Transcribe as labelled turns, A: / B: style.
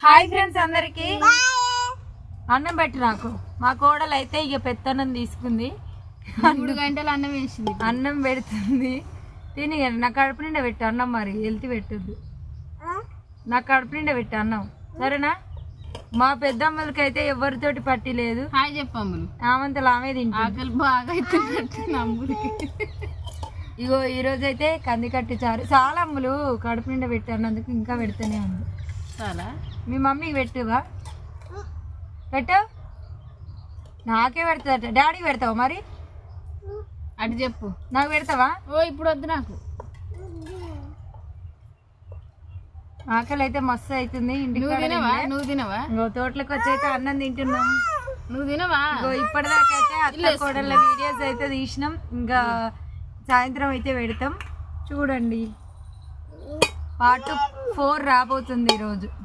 A: Hi friends అందరికి అన్నం పెట్టి నాకు మా కోడలు అయితే ఇక పెత్తన్నం తీసుకుంది
B: 3 గంటలు అన్నం వేసింది
A: అన్నం పెడుతుంది తిని నా కడుపు నిండా పెట్టు అన్నం మరి వెళ్తి పెట్టద్దు నా కడుపు నిండా పెట్టు అన్నం సరేనా మా పెద్దమ్మలకి అయితే ఎవరితోటి పట్టి లేదు
B: హాయ్ చెప్పమ్ములు
A: ఆమంతలు ఆమె తింటుంది
B: ఆకలి బాగా అవుతున్నట్టు నమ్ముడికి
A: ఇగో ఈ రోజు అయితే కంది కట్టి చారు చాలా అమ్ములు కడుపు నిండా పెట్టి అన్నందుకు ఇంకా పెడితేనే ఉంది
B: చాలా
A: మీ మమ్మీకి పెట్టువా పెట్టు నాకే పెడతా డాడీకి పెడతావా మరి
B: అటు చెప్పు
A: నాకు పెడతావా
B: ఓ ఇప్పుడు వద్దు నాకు
A: ఆకలి అయితే మస్తు అవుతుంది ఇంటికి
B: నువ్వు తినవా
A: ఇంకో తోటలకు వచ్చి అయితే అన్నం తింటున్నాం
B: నువ్వు తినవా
A: ఇంకో ఇప్పటిదాకా అయితే అత్త కోడళ్ళ వీడియోస్ అయితే తీసినాం ఇంకా సాయంత్రం అయితే పెడతాం చూడండి పార్ట్ 4 రాబోతుంది ఈరోజు.